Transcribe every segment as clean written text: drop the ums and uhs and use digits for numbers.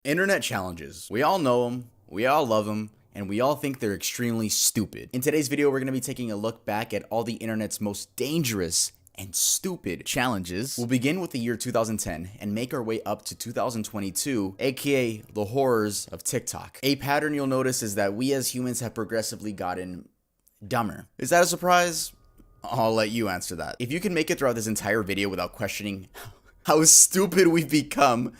Internet challenges. We all know them, we all love them, and we all think they're extremely stupid. In today's video, we're going to be taking a look back at all the internet's most dangerous and stupid challenges. We'll begin with the year 2010 and make our way up to 2022, aka the horrors of TikTok. A pattern you'll notice is that we as humans have progressively gotten dumber. Is that a surprise? I'll let you answer that. If you can make it throughout this entire video without questioning how stupid we've become,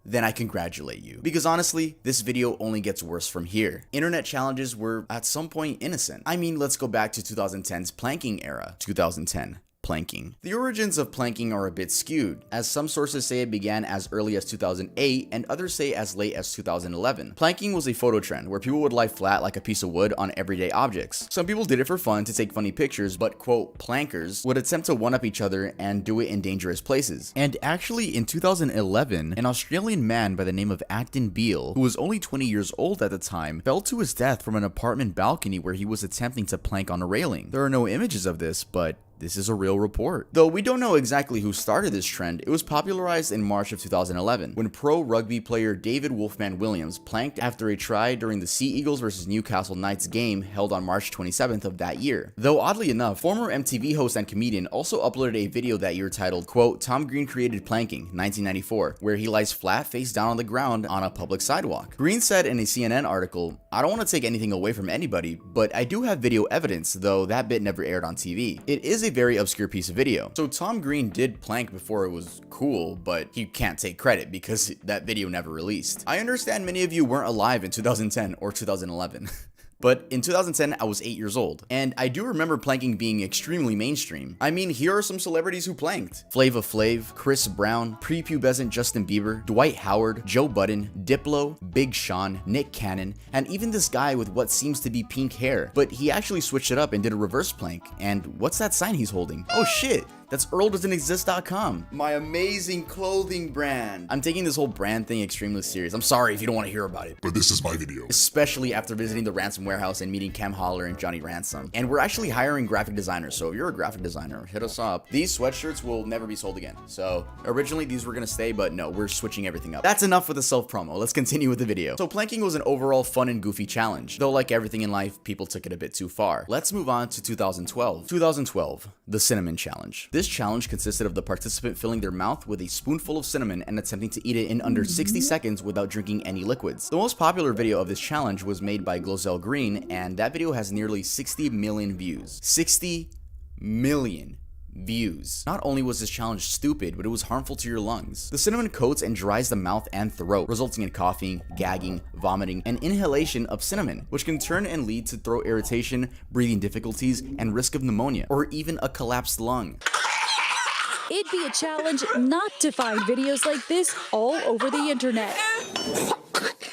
then I congratulate you. Because honestly, this video only gets worse from here. Internet challenges were at some point innocent. I mean, let's go back to 2010's planking era. 2010. Planking. The origins of planking are a bit skewed, as some sources say it began as early as 2008 and others say as late as 2011. Planking was a photo trend where people would lie flat like a piece of wood on everyday objects. Some people did it for fun to take funny pictures, but quote, plankers would attempt to one-up each other and do it in dangerous places. And actually in 2011, an Australian man by the name of Acton Beale, who was only 20 years old at the time, fell to his death from an apartment balcony where he was attempting to plank on a railing. There are no images of this, but this is a real report. Though we don't know exactly who started this trend, it was popularized in March of 2011 when pro rugby player David Wolfman Williams planked after a try during the Sea Eagles vs Newcastle Knights game held on March 27th of that year. Though oddly enough, former MTV host and comedian also uploaded a video that year titled, quote, Tom Green created planking, 1994, where he lies flat face down on the ground on a public sidewalk. Green said in a CNN article, I don't want to take anything away from anybody, but I do have video evidence, though that bit never aired on TV. It is a very obscure piece of video. So Tom Green did plank before it was cool, but he can't take credit because that video never released. I understand many of you weren't alive in 2010 or 2011. But in 2010, I was 8 years old, and I do remember planking being extremely mainstream. I mean, here are some celebrities who planked. Flava Flav, Chris Brown, prepubescent Justin Bieber, Dwight Howard, Joe Budden, Diplo, Big Sean, Nick Cannon, and even this guy with what seems to be pink hair. But he actually switched it up and did a reverse plank. And what's that sign he's holding? Oh shit! That's EarlDoesn'tExist.com, my amazing clothing brand. I'm taking this whole brand thing extremely serious. I'm sorry if you don't want to hear about it, but this is my video. Especially after visiting the ransom warehouse and meeting Cam Holler and Johnny Ransom. And we're actually hiring graphic designers, so if you're a graphic designer, hit us up. These sweatshirts will never be sold again. So originally these were gonna stay, but no, we're switching everything up. That's enough with the self-promo. Let's continue with the video. So planking was an overall fun and goofy challenge, though like everything in life, people took it a bit too far. Let's move on to 2012. 2012, the Cinnamon Challenge. This challenge consisted of the participant filling their mouth with a spoonful of cinnamon and attempting to eat it in under 60 seconds without drinking any liquids. The most popular video of this challenge was made by Glozell Green, and that video has nearly 60 million views. 60 million views. Not only was this challenge stupid, but it was harmful to your lungs. The cinnamon coats and dries the mouth and throat, resulting in coughing, gagging, vomiting, and inhalation of cinnamon, which can turn and lead to throat irritation, breathing difficulties, and risk of pneumonia, or even a collapsed lung. It'd be a challenge not to find videos like this all over the internet.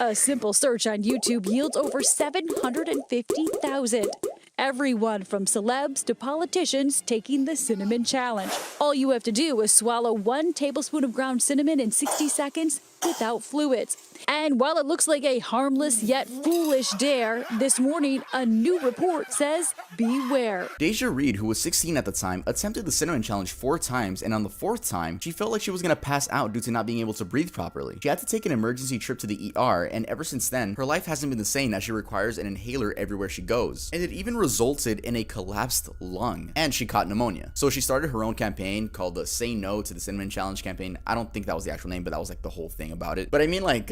A simple search on YouTube yields over 750,000. Everyone from celebs to politicians taking the cinnamon challenge. All you have to do is swallow 1 tablespoon of ground cinnamon in 60 seconds without fluids. And while it looks like a harmless yet foolish dare, this morning a new report says beware. Deja Reed, who was 16 at the time, attempted the cinnamon challenge 4 times, and on the 4th time, she felt like she was gonna pass out due to not being able to breathe properly. She had to take an emergency trip to the ER, and ever since then, her life hasn't been the same as she requires an inhaler everywhere she goes. And it even resulted in a collapsed lung, and she caught pneumonia. So she started her own campaign called the Say No to the Cinnamon Challenge campaign. I don't think that was the actual name, but that was like the whole thing about it. But I mean, like,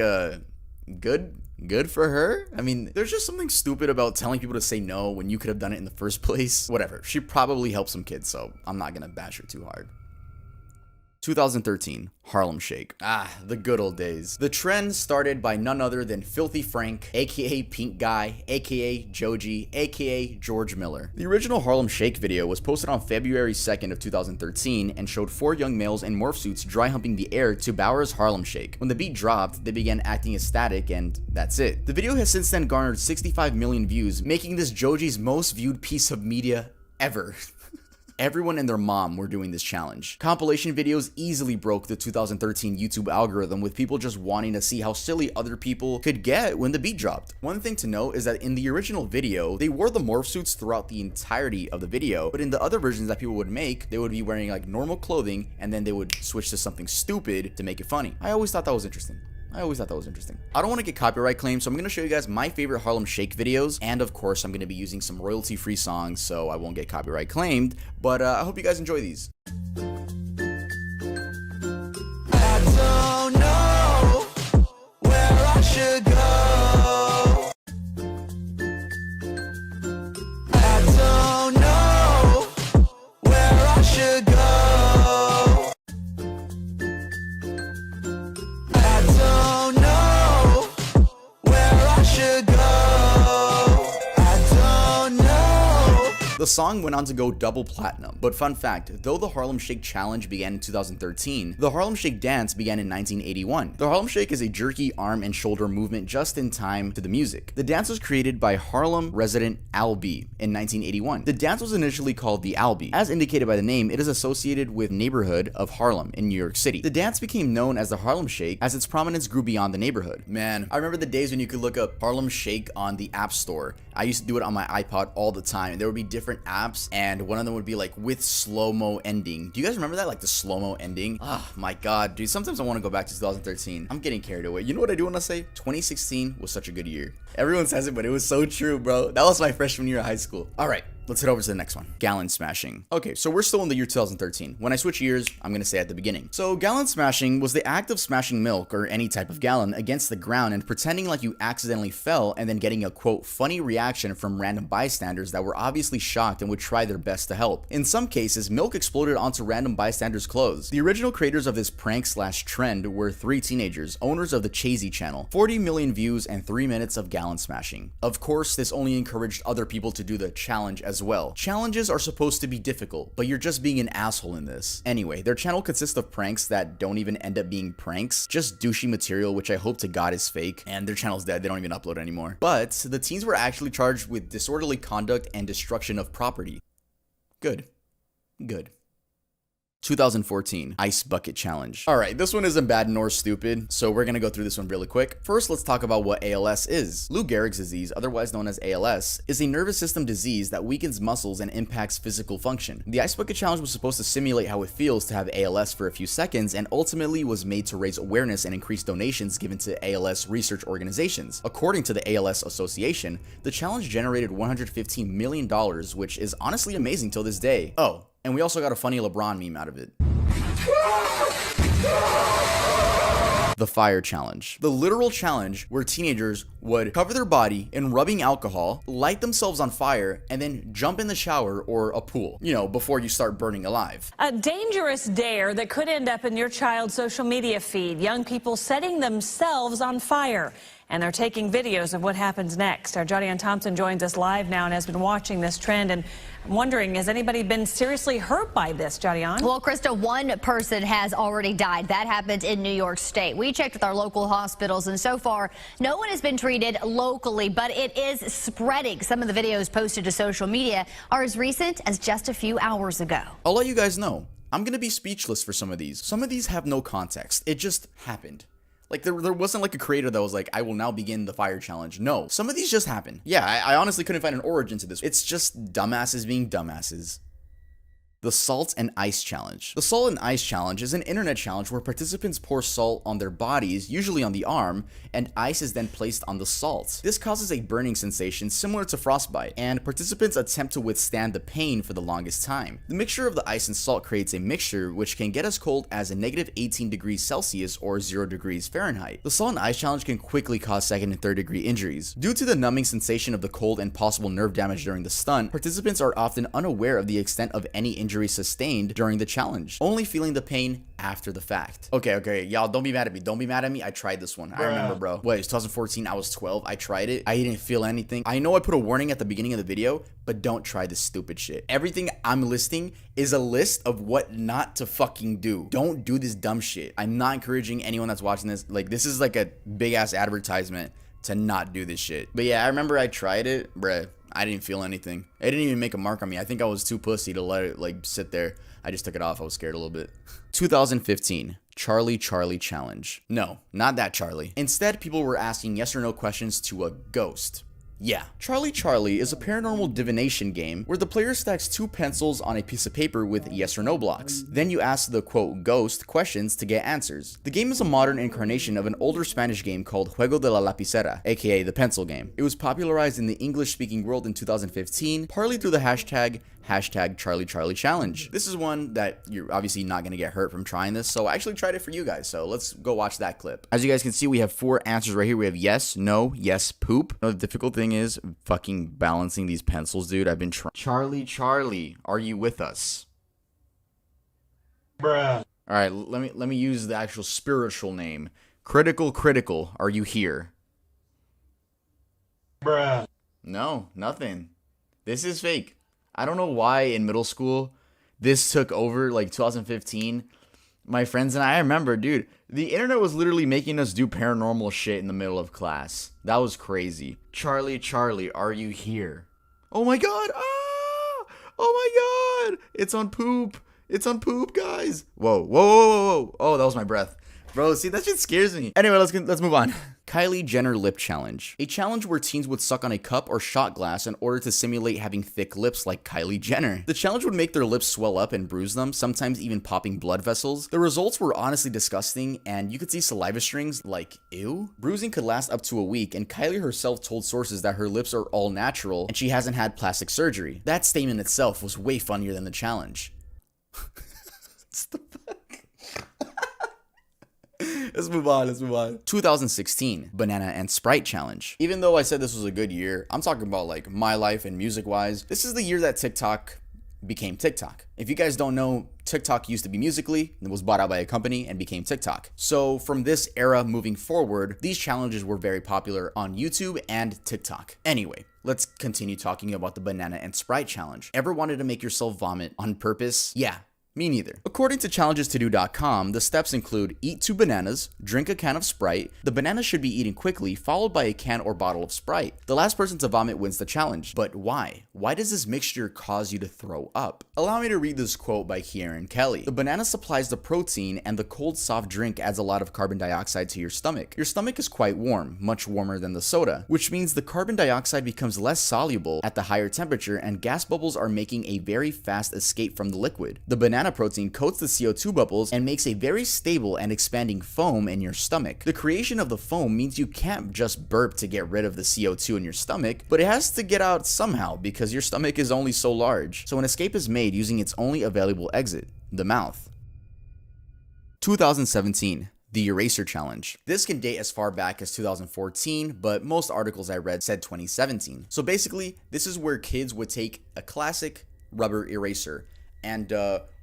good for her. I mean, there's just something stupid about telling people to say no when you could have done it in the first place. Whatever. She probably helped some kids, so I'm not gonna bash her too hard. 2013, Harlem Shake. The good old days. The trend started by none other than Filthy Frank, aka Pink Guy, aka Joji, aka George Miller. The original Harlem Shake video was posted on February 2nd of 2013 and showed 4 young males in morph suits dry humping the air to Bauer's Harlem Shake. When the beat dropped, they began acting ecstatic, and that's it. The video has since then garnered 65 million views, making this Joji's most viewed piece of media ever. Everyone and their mom were doing this challenge. Compilation videos easily broke the 2013 YouTube algorithm, with people just wanting to see how silly other people could get when the beat dropped. One thing to note is that in the original video, they wore the morph suits throughout the entirety of the video, but in the other versions that people would make, they would be wearing like normal clothing and then they would switch to something stupid to make it funny. I always thought that was interesting. I always thought that was interesting. I don't want to get copyright claimed, so I'm going to show you guys my favorite Harlem Shake videos. And of course, I'm going to be using some royalty-free songs, so I won't get copyright claimed. But I hope you guys enjoy these. I don't know where I should go. I don't know where I should go. The song went on to go double platinum, but fun fact, though the Harlem Shake challenge began in 2013, the Harlem Shake dance began in 1981. The Harlem Shake is a jerky arm and shoulder movement just in time to the music. The dance was created by Harlem resident Al B in 1981. The dance was initially called the Albee. As indicated by the name, it is associated with neighborhood of Harlem in New York City. The dance became known as the Harlem Shake as its prominence grew beyond the neighborhood. Man, I remember the days when you could look up Harlem Shake on the App Store. I used to do it on my iPod all the time. There would be different apps, and one of them would be like with slow-mo ending. Do you guys remember that? Like the slow-mo ending? Oh my god, dude. Sometimes I want to go back to 2013. I'm getting carried away. You know what I do want to say? 2016 was such a good year. Everyone says it, but it was so true, bro. That was my freshman year of high school. All right, let's head over to the next one. Gallon smashing. Okay, so we're still in the year 2013. When I switch years, I'm gonna say at the beginning. So gallon smashing was the act of smashing milk or any type of gallon against the ground and pretending like you accidentally fell and then getting a quote funny reaction from random bystanders that were obviously shocked and would try their best to help. In some cases, milk exploded onto random bystanders' clothes. The original creators of this prank slash trend were 3 teenagers, owners of the Chasey channel, 40 million views and 3 minutes of gallon smashing. Of course, this only encouraged other people to do the challenge as well. Challenges are supposed to be difficult, but you're just being an asshole in this. Anyway, their channel consists of pranks that don't even end up being pranks, just douchey material, which I hope to God is fake, and their channel's dead, they don't even upload anymore. But the teens were actually charged with disorderly conduct and destruction of property. Good. Good. 2014 Ice Bucket Challenge. All right, this one isn't bad nor stupid, so we're gonna go through this one really quick. First, let's talk about what ALS is. Lou Gehrig's disease, otherwise known as ALS, is a nervous system disease that weakens muscles and impacts physical function. The Ice Bucket Challenge was supposed to simulate how it feels to have ALS for a few seconds and ultimately was made to raise awareness and increase donations given to ALS research organizations. According to the ALS Association, the challenge generated $115 million, which is honestly amazing till this day. Oh, and we also got a funny LeBron meme out of it. The Fire Challenge. The literal challenge where teenagers would cover their body in rubbing alcohol, light themselves on fire, and then jump in the shower or a pool, you know, before you start burning alive. A dangerous dare that could end up in your child's social media feed. Young people setting themselves on fire. And they're taking videos of what happens next. Our Johnny Ann Thompson joins us live now and has been watching this trend and wondering, has anybody been seriously hurt by this, Johnny Ann? Well, Krista, one person has already died. That happened in New York State. We checked with our local hospitals, and so far, no one has been treated locally, but it is spreading. Some of the videos posted to social media are as recent as just a few hours ago. I'll let you guys know. I'm gonna be speechless for some of these. Some of these have no context. It just happened. Like, there wasn't like a creator that was like, I will now begin the fire challenge. No, some of these just happen. Yeah, I honestly couldn't find an origin to this. It's just dumbasses being dumbasses. The Salt and Ice Challenge. The Salt and Ice Challenge is an internet challenge where participants pour salt on their bodies, usually on the arm, and ice is then placed on the salt. This causes a burning sensation similar to frostbite, and participants attempt to withstand the pain for the longest time. The mixture of the ice and salt creates a mixture which can get as cold as a negative 18 degrees Celsius or 0 degrees Fahrenheit. The Salt and Ice Challenge can quickly cause second and third degree injuries. Due to the numbing sensation of the cold and possible nerve damage during the stunt, participants are often unaware of the extent of any injury sustained during the challenge, only feeling the pain after the fact. Okay, y'all don't be mad at me. Don't be mad at me. I tried this one. I remember, bro. Wait, it's 2014. I was 12. I tried it. I didn't feel anything. I know I put a warning at the beginning of the video, but don't try this stupid shit. Everything I'm listing is a list of what not to fucking do. Don't do this dumb shit. I'm not encouraging anyone that's watching this. Like, this is like a big ass advertisement to not do this shit. But yeah, I remember I tried it, bruh. I didn't feel anything. It didn't even make a mark on me. I think I was too pussy to let it like sit there. I just took it off. I was scared a little bit. 2015 Charlie Challenge. No, not that Charlie. Instead, people were asking yes or no questions to a ghost. Yeah. Charlie is a paranormal divination game where the player stacks 2 pencils on a piece of paper with yes or no blocks. Then you ask the quote ghost questions to get answers. The game is a modern incarnation of an older Spanish game called Juego de la Lapicera, aka the pencil game. It was popularized in the English-speaking world in 2015, partly through the hashtag Charlie Challenge. This is one that you're obviously not gonna get hurt from trying this, so I actually tried it for you guys, so let's go watch that clip. As you guys can see, we have 4 answers right here. We have yes, no, yes, poop. The difficult thing is fucking balancing these pencils, dude. I've been trying. Charlie, are you with us? Bruh. All right, let me use the actual spiritual name. Critical, are you here? Bruh. No, nothing. This is fake. I don't know why in middle school this took over, like 2015. My friends and I remember, dude, the internet was literally making us do paranormal shit in the middle of class. That was crazy. Charlie, are you here? Oh my god! Ah! Oh my god! It's on poop. It's on poop, guys. Whoa. Oh, that was my breath. Bro, see, that shit scares me. Anyway, let's move on. Kylie Jenner lip challenge. A challenge where teens would suck on a cup or shot glass in order to simulate having thick lips like Kylie Jenner. The challenge would make their lips swell up and bruise them, sometimes even popping blood vessels. The results were honestly disgusting, and you could see saliva strings like, ew? Bruising could last up to a week, and Kylie herself told sources that her lips are all natural and she hasn't had plastic surgery. That statement itself was way funnier than the challenge. What's the fuck? Let's move on. 2016, Banana and Sprite Challenge. Even though I said this was a good year, I'm talking about like my life and music-wise. This is the year that TikTok became TikTok. If you guys don't know, TikTok used to be Musical.ly, and was bought out by a company and became TikTok. So from this era moving forward, these challenges were very popular on YouTube and TikTok. Anyway, let's continue talking about the Banana and Sprite Challenge. Ever wanted to make yourself vomit on purpose? Yeah. Me neither. According to challengestodo.com, the steps include eat 2 bananas, drink a can of Sprite. The banana should be eaten quickly, followed by a can or bottle of Sprite. The last person to vomit wins the challenge. But why? Why does this mixture cause you to throw up? Allow me to read this quote by Kieran Kelly. The banana supplies the protein, and the cold soft drink adds a lot of carbon dioxide to your stomach. Your stomach is quite warm, much warmer than the soda, which means the carbon dioxide becomes less soluble at the higher temperature, and gas bubbles are making a very fast escape from the liquid. The banana protein coats the CO2 bubbles and makes a very stable and expanding foam in your stomach. The creation of the foam means you can't just burp to get rid of the CO2 in your stomach, but it has to get out somehow because your stomach is only so large. So an escape is made using its only available exit, the mouth. 2017. The Eraser Challenge. This can date as far back as 2014, but most articles I read said 2017. So basically, this is where kids would take a classic rubber eraser and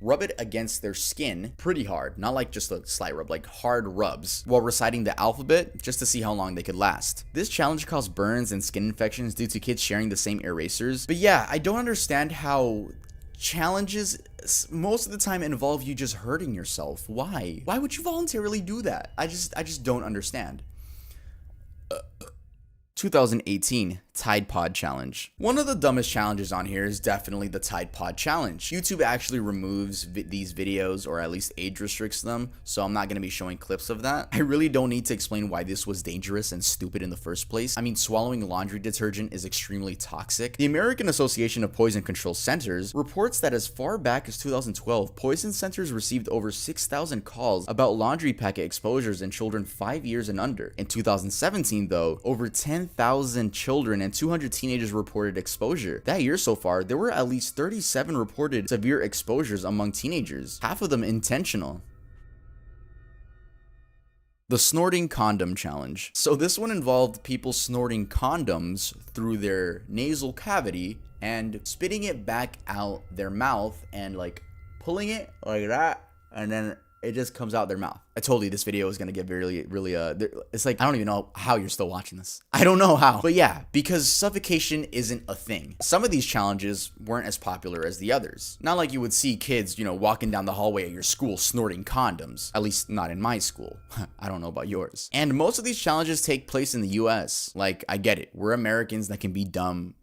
rub it against their skin pretty hard, not like just a slight rub, like hard rubs, while reciting the alphabet just to see how long they could last. This challenge caused burns and skin infections due to kids sharing the same erasers. But yeah, I don't understand how challenges most of the time involve you just hurting yourself. Why would you voluntarily do that? I just don't understand. 2018 Tide Pod Challenge. One of the dumbest challenges on here is definitely the Tide Pod Challenge. YouTube actually removes these videos, or at least age restricts them, so I'm not going to be showing clips of that. I really don't need to explain why this was dangerous and stupid in the first place. I mean, swallowing laundry detergent is extremely toxic. The American Association of Poison Control Centers reports that as far back as 2012, poison centers received over 6,000 calls about laundry packet exposures in children 5 years and under. In 2017, though, over 10,000 children and 200 teenagers reported exposure. That year so far, there were at least 37 reported severe exposures among teenagers, half of them intentional. The Snorting Condom Challenge. So this one involved people snorting condoms through their nasal cavity and spitting it back out their mouth and like pulling it like that, and then it just comes out their mouth. I told you this video was gonna get really, it's like, I don't even know how you're still watching this. I don't know how. But yeah, because suffocation isn't a thing. Some of these challenges weren't as popular as the others. Not like you would see kids, you know, walking down the hallway at your school snorting condoms. At least not in my school. I don't know about yours. And most of these challenges take place in the US. Like, I get it. We're Americans that can be dumb,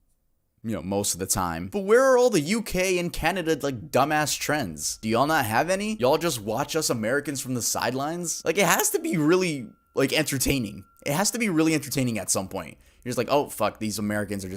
you know, most of the time. But where are all the UK and Canada, like, dumbass trends? Do y'all not have any? Y'all just watch us Americans from the sidelines? Like, it has to be really, like, entertaining. It has to be really entertaining at some point. You're just like, oh, fuck, these Americans are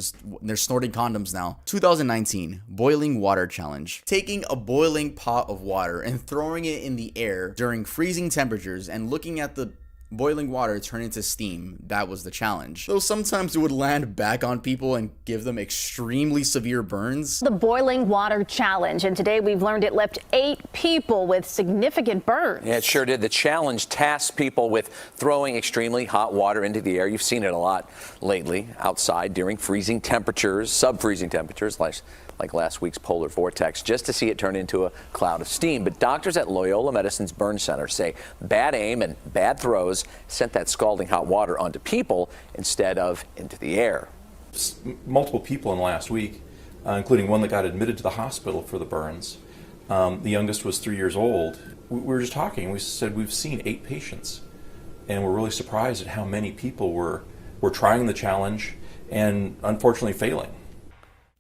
they're snorting condoms now. 2019, boiling water challenge. Taking a boiling pot of water and throwing it in the air during freezing temperatures and looking at the boiling water turn into steam. That was the challenge. Though sometimes it would land back on people and give them extremely severe burns. The boiling water challenge, and today we've learned it left 8 people with significant burns. Yeah, it sure did. The challenge tasks people with throwing extremely hot water into the air. You've seen it a lot lately outside during freezing temperatures, sub-freezing temperatures, like last week's polar vortex, just to see it turn into a cloud of steam. But doctors at Loyola Medicine's burn center say bad aim and bad throws sent that scalding hot water onto people instead of into the air. Multiple people in the last week, including one that got admitted to the hospital for the burns. The youngest was 3 years old. We were just talking. We said we've seen 8 patients, and we're really surprised at how many people were trying the challenge and unfortunately failing.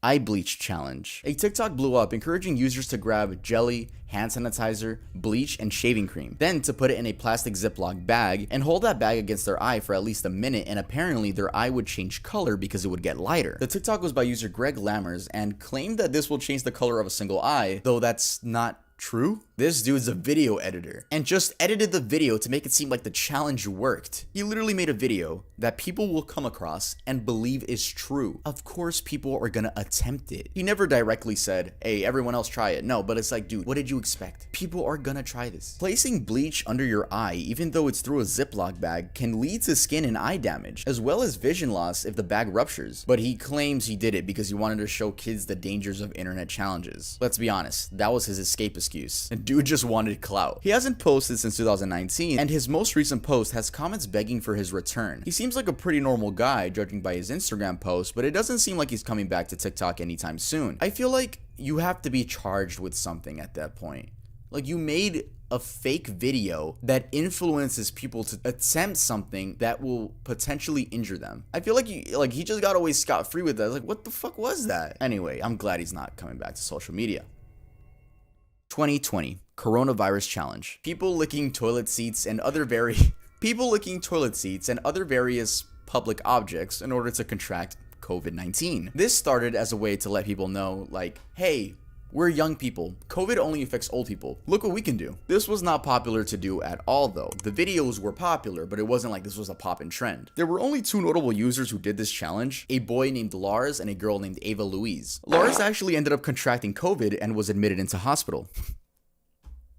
Eye bleach challenge. A TikTok blew up encouraging users to grab jelly, hand sanitizer, bleach, and shaving cream, then to put it in a plastic Ziploc bag and hold that bag against their eye for at least a minute, and apparently their eye would change color because it would get lighter. The TikTok was by user Greg Lammers and claimed that this will change the color of a single eye, though that's not true. This dude's a video editor and just edited the video to make it seem like the challenge worked. He literally made a video that people will come across and believe is true. Of course people are gonna attempt it. He never directly said, hey, everyone else try it. No, but it's like, dude, what did you expect? People are gonna try this. Placing bleach under your eye, even though it's through a Ziploc bag, can lead to skin and eye damage, as well as vision loss if the bag ruptures. But he claims he did it because he wanted to show kids the dangers of internet challenges. Let's be honest, that was his escape excuse. And dude just wanted clout. He hasn't posted since 2019, and his most recent post has comments begging for his return. He seems like a pretty normal guy, judging by his Instagram post, but it doesn't seem like he's coming back to TikTok anytime soon. I feel like you have to be charged with something at that point. Like, you made a fake video that influences people to attempt something that will potentially injure them. I feel like he just got away scot-free with that. Like, what the fuck was that? Anyway, I'm glad he's not coming back to social media. 2020 coronavirus challenge. People licking toilet seats and other various public objects in order to contract COVID-19. This started as a way to let people know, like, hey, we're young people. COVID only affects old people. Look what we can do. This was not popular to do at all though. The videos were popular, but it wasn't like this was a pop-in trend. There were only 2 notable users who did this challenge, a boy named Lars and a girl named Ava Louise. Lars actually ended up contracting COVID and was admitted into hospital.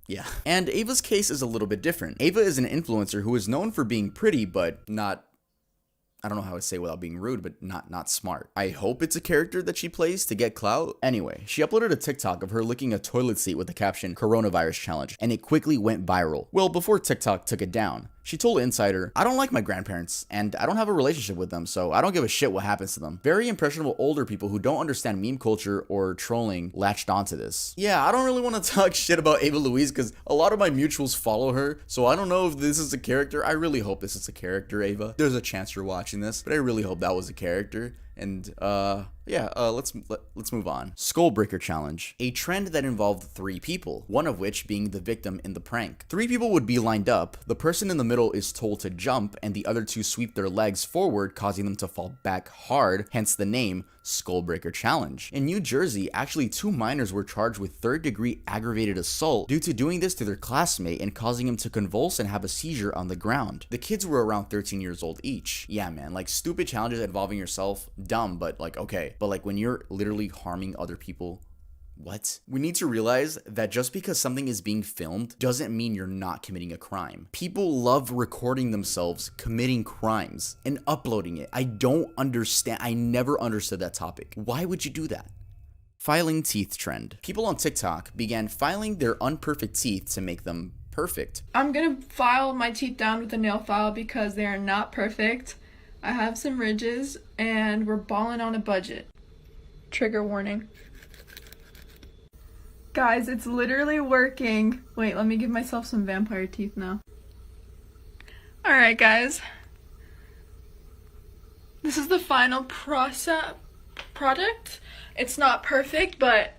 Yeah. And Ava's case is a little bit different. Ava is an influencer who is known for being pretty, but not, I don't know how to say without being rude, but not smart. I hope it's a character that she plays to get clout. Anyway, she uploaded a TikTok of her licking a toilet seat with the caption coronavirus challenge, and it quickly went viral. Well, before TikTok took it down. She told Insider, I don't like my grandparents, and I don't have a relationship with them, so I don't give a shit what happens to them. Very impressionable older people who don't understand meme culture or trolling latched onto this. Yeah, I don't really want to talk shit about Ava Louise because a lot of my mutuals follow her, so I don't know if this is a character. I really hope this is a character, Ava. There's a chance you're watching this, but I really hope that was a character. And let's move on. Skullbreaker challenge, a trend that involved 3 people, one of which being the victim in the prank. 3 people would be lined up. The person in the middle is told to jump, and the other 2 sweep their legs forward, causing them to fall back hard, hence the name Skullbreaker challenge. In New Jersey, actually 2 minors were charged with 3rd-degree aggravated assault due to doing this to their classmate and causing him to convulse and have a seizure on the ground. The kids were around 13 years old each. Yeah, man, like, stupid challenges involving yourself, dumb, but like, okay. But like, when you're literally harming other people, what? We need to realize that just because something is being filmed doesn't mean you're not committing a crime. People love recording themselves committing crimes and uploading it. I don't understand. I never understood that topic. Why would you do that? Filing teeth trend. People on TikTok began filing their unperfect teeth to make them perfect. I'm gonna file my teeth down with a nail file because they are not perfect. I have some ridges and we're balling on a budget. Trigger warning. Guys, it's literally working. Wait, let me give myself some vampire teeth now. Alright guys. This is the final product. It's not perfect, but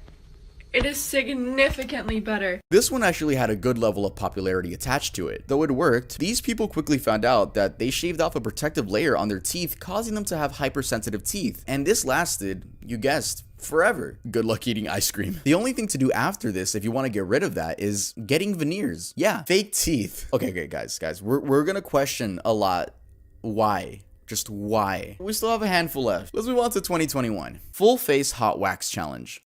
It is significantly better. This one actually had a good level of popularity attached to it. Though it worked, these people quickly found out that they shaved off a protective layer on their teeth, causing them to have hypersensitive teeth. And this lasted, you guessed, forever. Good luck eating ice cream. The only thing to do after this, if you want to get rid of that, is getting veneers. Yeah, fake teeth. Okay, guys, we're gonna question a lot. Why? Just why? We still have a handful left. Let's move on to 2021. Full face hot wax challenge.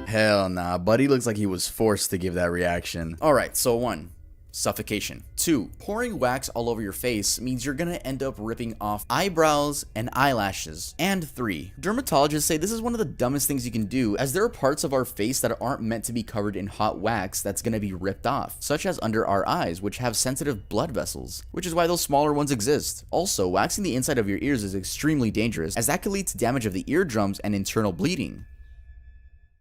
Hell nah, buddy looks like he was forced to give that reaction. Alright, so 1. Suffocation. 2. Pouring wax all over your face means you're gonna end up ripping off eyebrows and eyelashes. And 3. Dermatologists say this is one of the dumbest things you can do, as there are parts of our face that aren't meant to be covered in hot wax that's gonna be ripped off, such as under our eyes, which have sensitive blood vessels, which is why those smaller ones exist. Also, waxing the inside of your ears is extremely dangerous, as that could lead to damage of the eardrums and internal bleeding.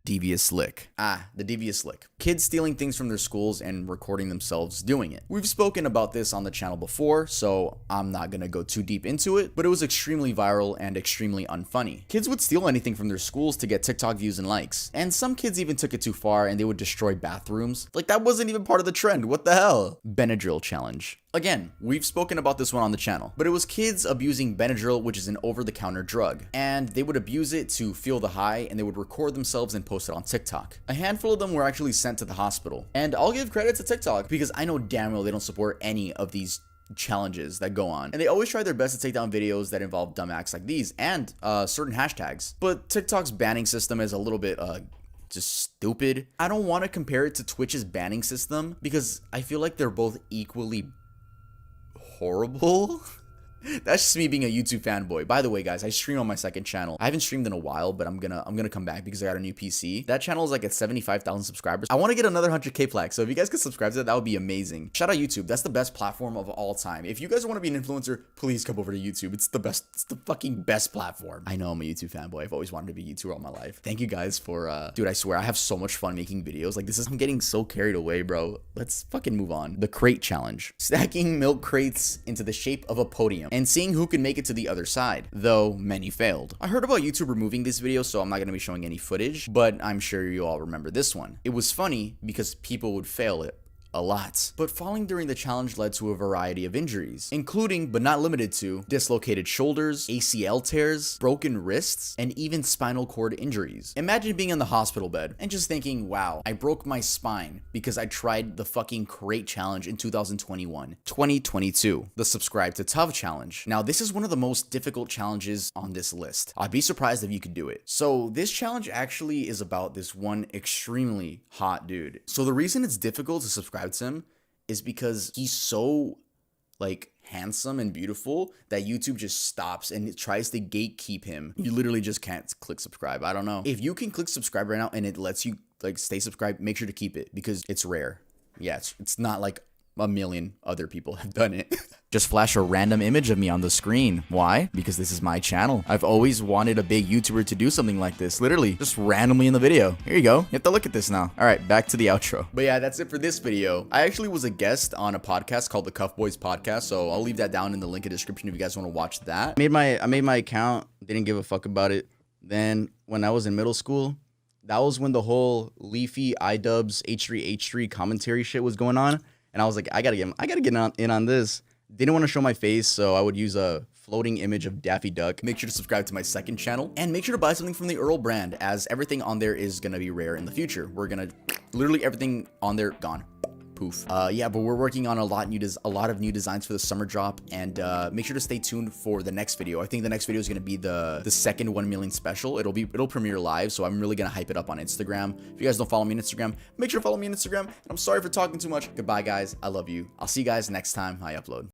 Devious slick. The devious slick. Kids stealing things from their schools and recording themselves doing it. We've spoken about this on the channel before, so I'm not gonna go too deep into it, but it was extremely viral and extremely unfunny. Kids would steal anything from their schools to get TikTok views and likes. And some kids even took it too far and they would destroy bathrooms. Like, that wasn't even part of the trend. What the hell? Benadryl challenge. Again, we've spoken about this one on the channel, but it was kids abusing Benadryl, which is an over-the-counter drug, and they would abuse it to feel the high, and they would record themselves and post it on TikTok. A handful of them were actually sent to the hospital, and I'll give credit to TikTok because I know damn well they don't support any of these challenges that go on, and they always try their best to take down videos that involve dumb acts like these and certain hashtags. But TikTok's banning system is a little bit just stupid. I don't want to compare it to Twitch's banning system because I feel like they're both equally horrible. That's just me being a YouTube fanboy. By the way, guys, I stream on my second channel. I haven't streamed in a while, but I'm gonna come back because I got a new PC. That channel is like at 75,000 subscribers. I want to get another 100K plaque, so if you guys could subscribe to that, that would be amazing. Shout out YouTube. That's the best platform of all time. If you guys want to be an influencer, please come over to YouTube. It's the best. It's the fucking best platform. I know I'm a YouTube fanboy. I've always wanted to be a YouTuber all my life. Thank you guys for, dude, I swear I have so much fun making videos. Like, I'm getting so carried away, bro. Let's fucking move on. The crate challenge. Stacking milk crates into the shape of a podium and seeing who can make it to the other side, though many failed. I heard about YouTube removing this video, so I'm not going to be showing any footage, but I'm sure you all remember this one. It was funny because people would fail it a lot. But falling during the challenge led to a variety of injuries, including but not limited to dislocated shoulders, ACL tears, broken wrists, and even spinal cord injuries. Imagine being in the hospital bed and just thinking, wow, I broke my spine because I tried the fucking crate challenge in 2021. 2022, the subscribe to Tuv challenge. Now, this is one of the most difficult challenges on this list. I'd be surprised if you could do it. So this challenge actually is about this one extremely hot dude. So the reason it's difficult to subscribe to him is because he's so like handsome and beautiful that YouTube just stops and it tries to gatekeep him. You literally just can't click subscribe. I don't know. If you can click subscribe right now and it lets you like stay subscribed, make sure to keep it because it's rare. Yeah, it's not like a million other people have done it. Just flash a random image of me on the screen. Why? Because this is my channel. I've always wanted a big YouTuber to do something like this. Literally, just randomly in the video. Here you go. You have to look at this now. All right, back to the outro. But yeah, that's it for this video. I actually was a guest on a podcast called the Cuff Boys Podcast, so I'll leave that down in the link in the description if you guys want to watch that. I made my account. Didn't give a fuck about it. Then when I was in middle school, that was when the whole Leafy, iDubbbz, H3H3 commentary shit was going on. And I was like, I gotta get in on this. Didn't want to show my face, so I would use a floating image of Daffy Duck. Make sure to subscribe to my second channel and make sure to buy something from the Earl brand, as everything on there is gonna be rare in the future. We're gonna literally everything on there gone. Poof. Yeah, but we're working on a lot of new designs for the summer drop, and make sure to stay tuned for the next video. I think the next video is gonna be the second 1 million special. It'll premiere live, so I'm really gonna hype it up on Instagram. If you guys don't follow me on Instagram, make sure to follow me on Instagram. And I'm sorry for talking too much. Goodbye, guys. I love you. I'll see you guys next time I upload.